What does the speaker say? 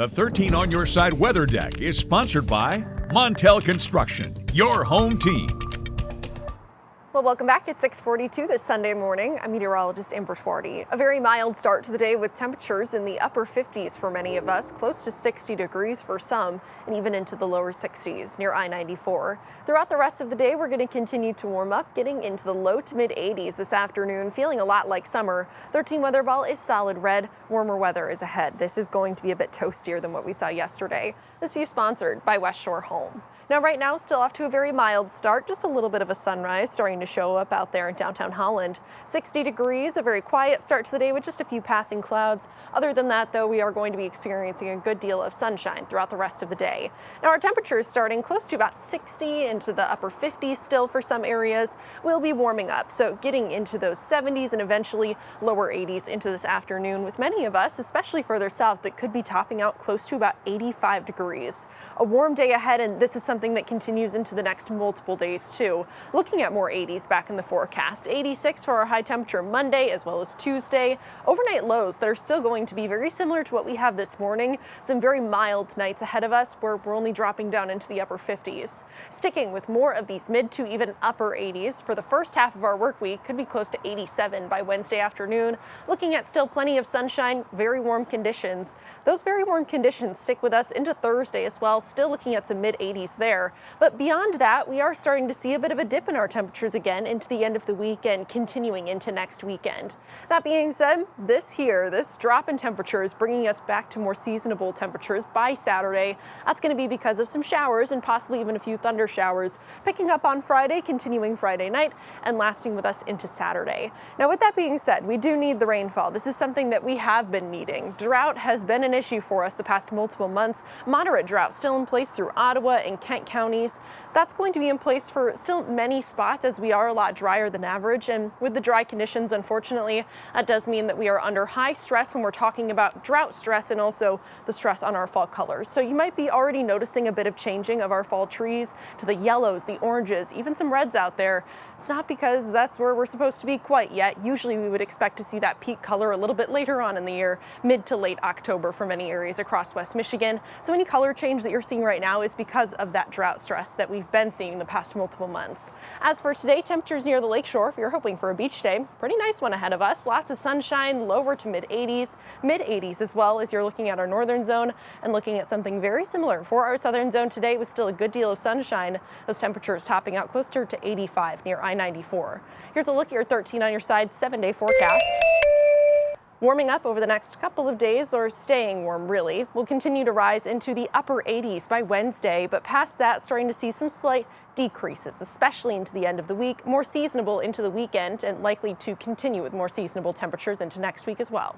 The 13 on Your Side weather deck is sponsored by Montel Construction, your home team. Well, welcome back. It's 6:42 this Sunday morning. I'm meteorologist Amber Swarty. A very mild start to the day with temperatures in the upper 50s for many of us, close to 60 degrees for some, and even into the lower 60s near I-94. Throughout the rest of the day, we're going to continue to warm up, getting into the low to mid 80s this afternoon, feeling a lot like summer. 13 weather ball is solid red. Warmer weather is ahead. This is going to be a bit toastier than what we saw yesterday. This view sponsored by West Shore Home. Now, right now, still off to a very mild start, just a little bit of a sunrise starting to show up out there in downtown Holland. 60 degrees, a very quiet start to the day with just a few passing clouds. Other than that, though, we are going to be experiencing a good deal of sunshine throughout the rest of the day. Now, our temperatures starting close to about 60 into the upper 50s still for some areas. We'll be warming up, so getting into those 70s and eventually lower 80s into this afternoon with many of us, especially further south, that could be topping out close to about 85 degrees. A warm day ahead, and this is something that continues into the next multiple days too. Looking at more 80s back in the forecast. 86 for our high temperature Monday as well as Tuesday. Overnight lows that are still going to be very similar to what we have this morning. Some very mild nights ahead of us where we're only dropping down into the upper 50s. Sticking with more of these mid to even upper 80s for the first half of our work week, could be close to 87 by Wednesday afternoon. Looking at still plenty of sunshine, very warm conditions. Those very warm conditions stick with us into Thursday as well. Still looking at some mid 80s there. But beyond that, we are starting to see a bit of a dip in our temperatures again into the end of the week and continuing into next weekend. That being said, this drop in temperature is bringing us back to more seasonable temperatures by Saturday. That's going to be because of some showers and possibly even a few thunder showers picking up on Friday, continuing Friday night and lasting with us into Saturday. Now, with that being said, we do need the rainfall. This is something that we have been needing. Drought has been an issue for us the past multiple months. Moderate drought still in place through Ottawa and Kent counties. That's going to be in place for still many spots as we are a lot drier than average, and with the dry conditions, unfortunately, that does mean that we are under high stress when we're talking about drought stress and also the stress on our fall colors. So you might be already noticing a bit of changing of our fall trees to the yellows, the oranges, even some reds out there. It's not because that's where we're supposed to be quite yet. Usually we would expect to see that peak color a little bit later on in the year, mid to late October for many areas across West Michigan. So any color change that you're seeing right now is because of that drought stress that we've been seeing the past multiple months. As for today, temperatures near the lakeshore, if you're hoping for a beach day, pretty nice one ahead of us. Lots of sunshine, lower to mid 80s as well as you're looking at our northern zone and looking at something very similar for our southern zone today with still a good deal of sunshine. Those temperatures topping out closer to 85 near I-94. Here's a look at your 13 on your side 7-day forecast. Warming up over the next couple of days, or staying warm really. We'll continue to rise into the upper 80s by Wednesday, but past that starting to see some slight decreases, especially into the end of the week, more seasonable into the weekend, and likely to continue with more seasonable temperatures into next week as well.